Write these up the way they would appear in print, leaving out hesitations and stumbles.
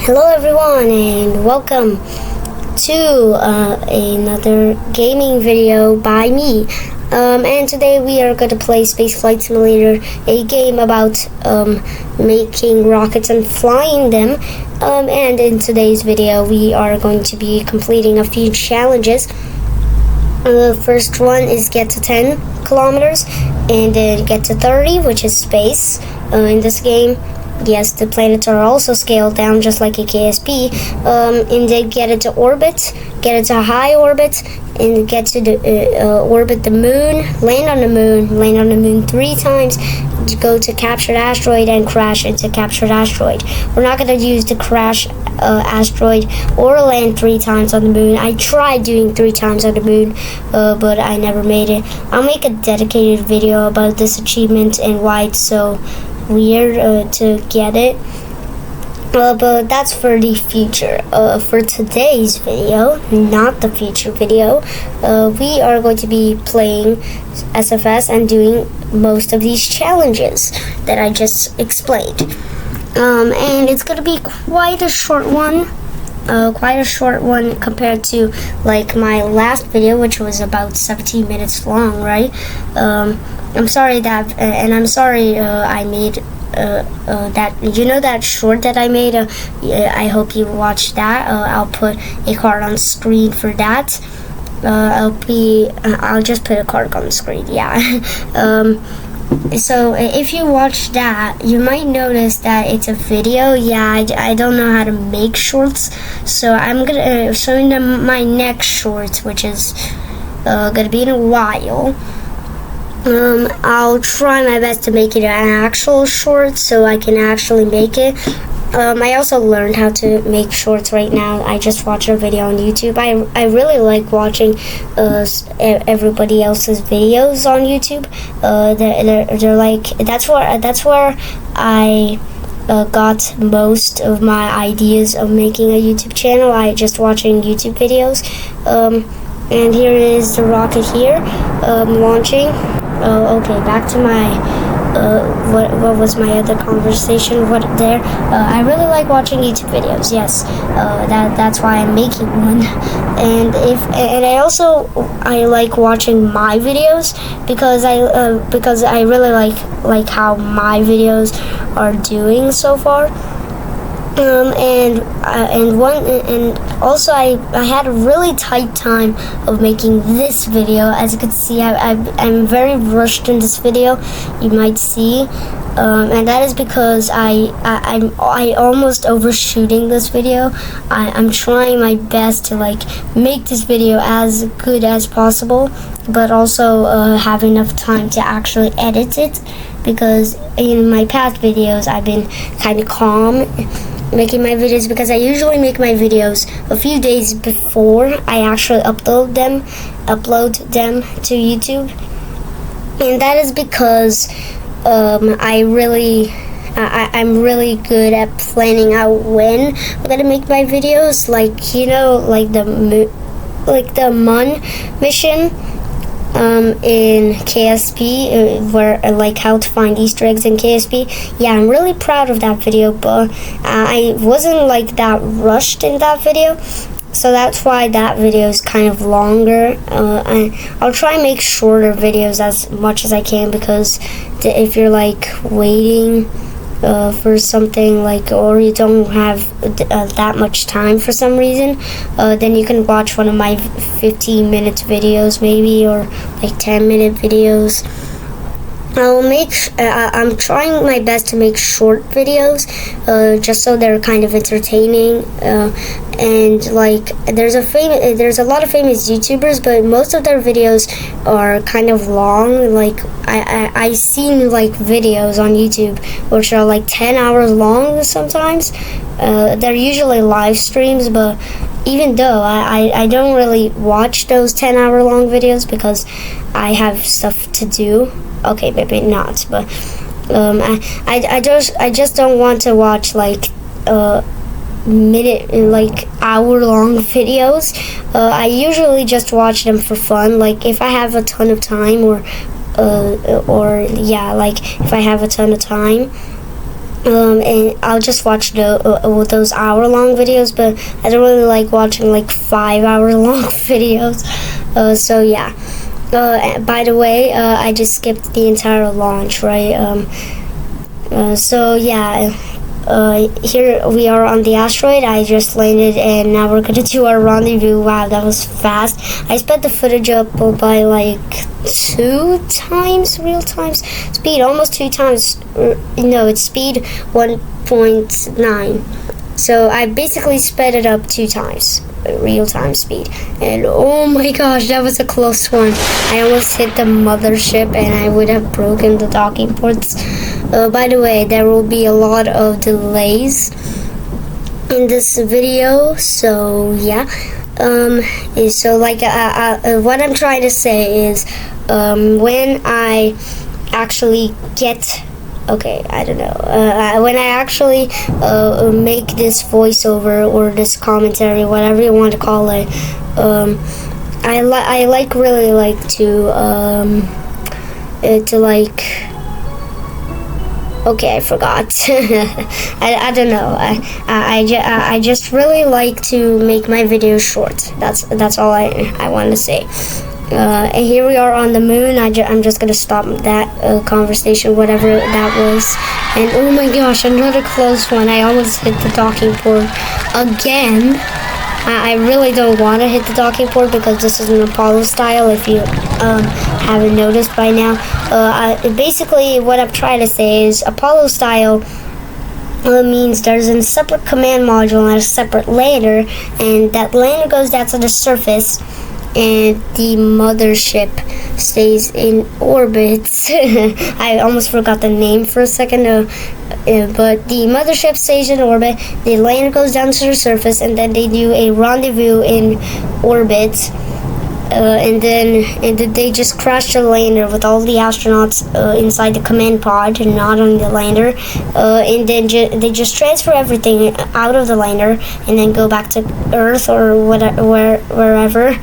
Hello everyone and welcome to another gaming video by me. And today we are going to play Spaceflight Simulator, a game about making rockets and flying them. And in today's video we are going to be completing a few challenges. The first one is get to 10 kilometers and then get to 30, which is space in this game. Yes, the planets are also scaled down just like a KSP, and then get into orbit, get into high orbit, and get to the orbit the moon, land on the moon 3 times, go to captured asteroid and crash into captured asteroid. We're not going to use the crash asteroid or land 3 times on the moon. I tried doing 3 times on the moon, but I never made it. I'll make a dedicated video about this achievement and why it's so weird to get it, but that's for the future. For today's video, not the future video, we are going to be playing SFS and doing most of these challenges that I just explained, and it's going to be quite a short one. Compared to like my last video, which was about 17 minutes long, right? I'm sorry that, and I'm sorry I made that, that short that I made. I hope you watched that. I'll put a card on screen for that. I'll just put a card on the screen. Yeah. So if you watch that, you might notice that it's a video. Yeah, I don't know how to make shorts, so I'm gonna show you my next short, which is gonna be in a while. I'll try my best to make it an actual short so I can actually make it. I also learned how to make shorts right now. I just watched a video on YouTube. I really like watching everybody else's videos on YouTube. They're like, that's where I got most of my ideas of making a YouTube channel. I just watching YouTube videos. And here is the rocket here, launching. Okay, back to my what was my other conversation? I really like watching YouTube videos. Yes, that's why I'm making one. And I like watching my videos because I really like how my videos are doing so far. And also I had a really tight time of making this video. As you can see, I'm very rushed in this video, you might see, and that is because I almost overshooting this video. I'm trying my best to make this video as good as possible, but also have enough time to actually edit it, because in my past videos I've been kind of calm making my videos, because I usually make my videos a few days before I actually upload them to YouTube, and that is because I'm really good at planning out when I'm gonna make my videos, like the Mun mission in KSP, where how to find Easter eggs in KSP. Yeah, I'm really proud of that video, but I wasn't that rushed in that video, so that's why that video is kind of longer. I'll try and make shorter videos as much as I can, because if you're waiting for something, or you don't have that much time for some reason, then you can watch one of my 15-minute videos maybe, or 10-minute videos. I'm trying my best to make short videos, just so they're kind of entertaining, and there's a lot of famous YouTubers, but most of their videos are kind of long. I seen videos on YouTube which are 10 hours long sometimes. They're usually live streams, but even though I don't really watch those 10-hour long videos because I have stuff to do. Okay, maybe not, but I just don't want to watch hour-long videos. I usually just watch them for fun. If I have a ton of time, if I have a ton of time, and I'll just watch those hour-long videos, but I don't really like watching like 5-hour-long videos. So yeah. By the way, I just skipped the entire launch, right? So yeah. Here we are on the asteroid. I just landed, and now we're gonna do our rendezvous. Wow, that was fast. I sped the footage up by like 2 times real-time speed, almost 2 times. No, it's speed 1.9. So I basically sped it up 2 times real-time speed. And oh my gosh, that was a close one. I almost hit the mothership, and I would have broken the docking ports. By the way, there will be a lot of delays in this video, so yeah. So like what I'm trying to say is when I actually get, okay, I don't know, when I actually make this voiceover or this commentary, whatever you want to call it, I really like to like, okay, I forgot. I don't know. I just really like to make my videos short. That's all I want to say. And here we are on the moon. I'm just gonna stop that conversation, whatever that was. And oh my gosh, another close one. I almost hit the docking port again. I really don't want to hit the docking port because this is an Apollo style, if you haven't noticed by now. Basically, what I'm trying to say is Apollo style means there's a separate command module and a separate lander, and that lander goes down to the surface, and the mothership stays in orbit. I almost forgot the name for a second, but the mothership stays in orbit, the lander goes down to the surface, and then they do a rendezvous in orbit, and then they just crash the lander with all the astronauts inside the command pod, not on the lander, and then they just transfer everything out of the lander, and then go back to Earth or wherever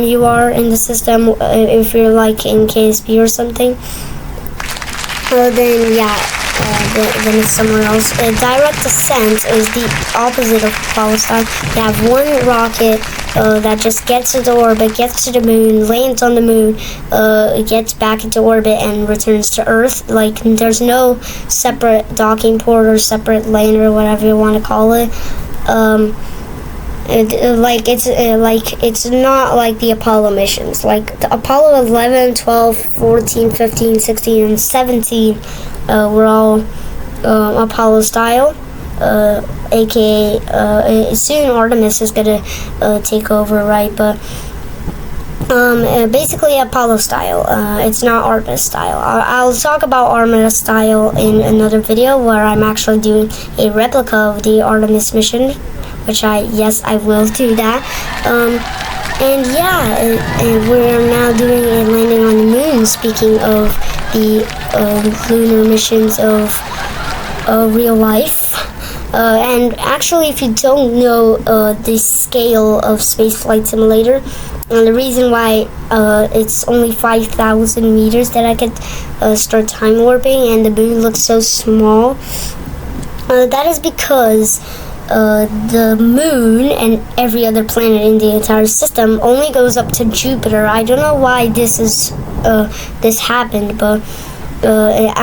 you are in the system, if you're like in KSP or something. Then yeah, then it's somewhere else. Direct ascent is the opposite of Apollo style. You have one rocket that just gets into orbit, gets to the moon, lands on the moon, gets back into orbit, and returns to Earth. Like, there's no separate docking port or separate lander or whatever you want to call it. It's not like the Apollo missions. Like the Apollo 11, 12, 14, 15, 16, and 17 were all Apollo style, aka soon Artemis is gonna take over, right? But basically Apollo style. It's not Artemis style. I'll talk about Artemis style in another video where I'm actually doing a replica of the Artemis mission, which I will do that. And yeah, and we're now doing a landing on the moon. Speaking of the lunar missions of real life. And actually, if you don't know the scale of Spaceflight Simulator, and the reason why it's only 5,000 meters that I could start time warping, and the moon looks so small, that is because the moon and every other planet in the entire system only goes up to Jupiter. I don't know why this happened, but I'm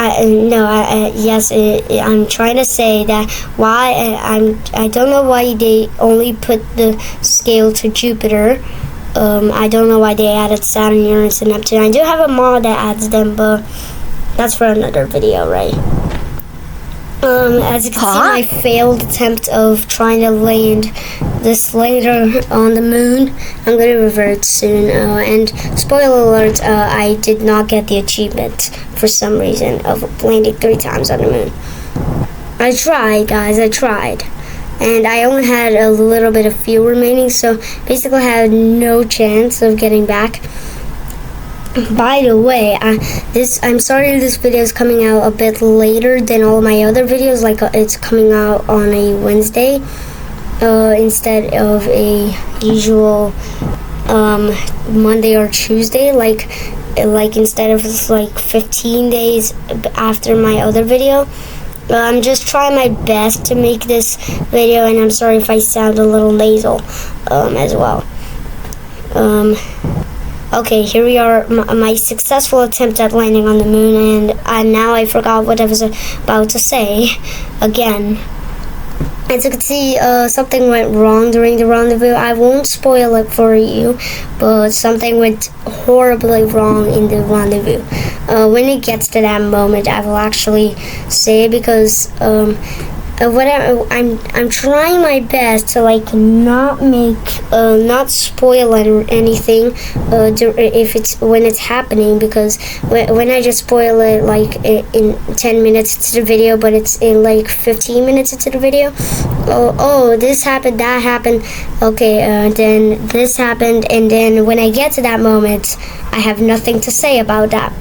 trying to say that I don't know why they only put the scale to Jupiter. I don't know why they added Saturn, Uranus, and Neptune. I do have a mod that adds them, but that's for another video, right? As you can see, my failed attempt of trying to land this lander on the moon. I'm going to revert soon. And spoiler alert, I did not get the achievement for some reason of landing 3 times on the moon. I tried, guys, I tried. And I only had a little bit of fuel remaining, so basically I had no chance of getting back. By the way, I'm sorry this video is coming out a bit later than all my other videos. Like it's coming out on a Wednesday instead of a usual Monday or Tuesday. Like instead of like 15 days after my other video. I'm just trying my best to make this video, and I'm sorry if I sound a little nasal as well. Okay, here we are, my successful attempt at landing on the moon, and now I forgot what I was about to say again. As you can see, something went wrong during the rendezvous. I won't spoil it for you, but something went horribly wrong in the rendezvous. When it gets to that moment, I will actually say it, because I'm trying my best to like not spoil anything when it's happening, because when I just spoil it like in 10 minutes into the video, but it's in like 15 minutes into the video, oh this happened, that happened, okay, then this happened, and then when I get to that moment, I have nothing to say about that.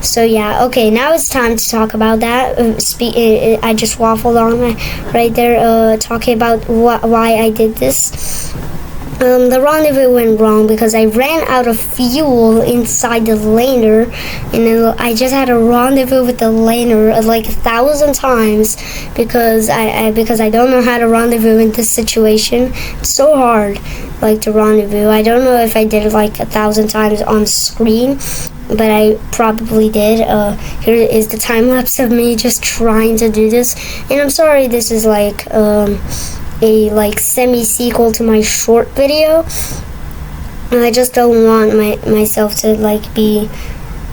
So yeah, okay, now it's time to talk about that. I just waffled on right there, talking about why I did this. The rendezvous went wrong because I ran out of fuel inside the lander, and then I just had a rendezvous with the lander like 1,000 times because I don't know how to rendezvous in this situation. It's so hard, like, to rendezvous. I don't know if I did it like 1,000 times on screen, but I probably did. Here is the time lapse of me just trying to do this, and I'm sorry this is like a like semi-sequel to my short video. I just don't want myself to like be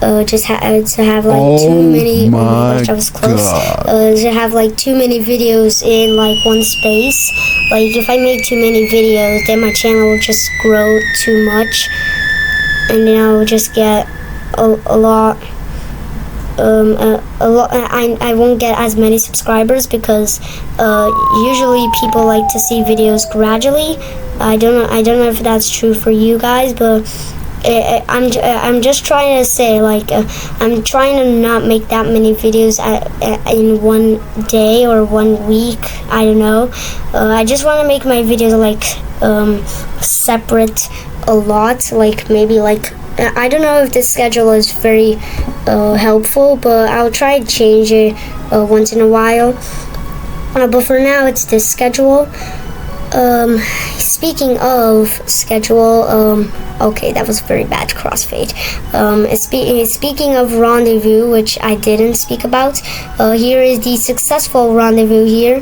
to have like too many. Oh my gosh, I was close. To have like too many videos in like one space. Like, if I make too many videos, then my channel will just grow too much, and then I will just get a lot. I won't get as many subscribers, because usually people like to see videos gradually. I don't know if that's true for you guys, but I'm just trying to say, like, I'm trying to not make that many videos in one day or 1 week. I don't know. I just want to make my videos like separate a lot, like maybe like. I don't know if this schedule is very helpful, but I'll try to change it once in a while. But for now, it's this schedule. Speaking of schedule, okay, that was very bad crossfade. Speaking of rendezvous, which I didn't speak about, here is the successful rendezvous here.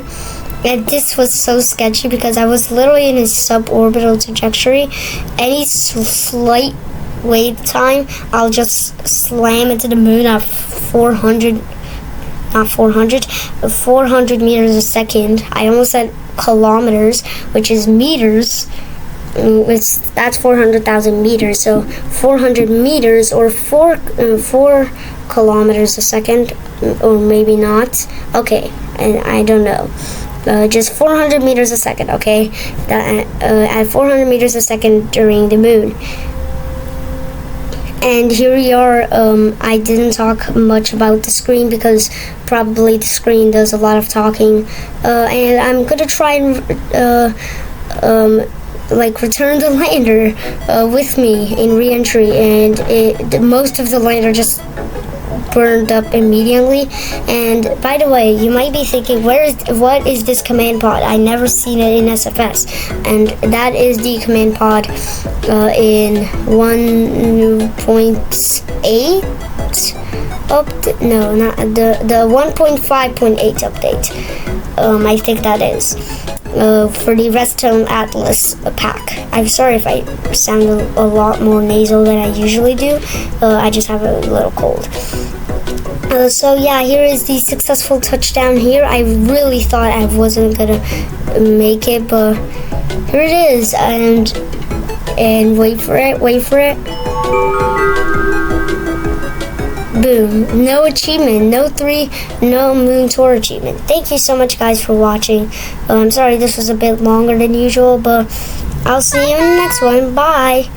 And this was so sketchy because I was literally in a suborbital trajectory. Any slight wait time, I'll just slam into the moon at 400 meters a second. I almost said kilometers, which is meters. That's 400,000 meters. So 400 meters or 4 kilometers a second, or maybe not. Okay, I don't know. Just 400 meters a second. Okay, at 400 meters a second during the moon. And here we are. I didn't talk much about the screen because probably the screen does a lot of talking. And I'm gonna try and like return the lander with me in re-entry, and most of the lander just burned up immediately. And by the way, you might be thinking, what is this command pod? I never seen it in SFS, and that is the command pod in 1.8 no, not the 1.5.8 update. I think that is for the Redstone Atlas pack. I'm sorry if I sound a lot more nasal than I usually do. I just have a little cold. So yeah, here is the successful touchdown here. I really thought I wasn't gonna make it, but here it is, and wait for it. Boom. No achievement, no moon tour achievement. Thank you so much, guys, for watching. I'm sorry this was a bit longer than usual, but I'll see you in the next one. Bye.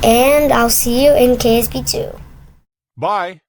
And I'll see you in KSP2. Bye.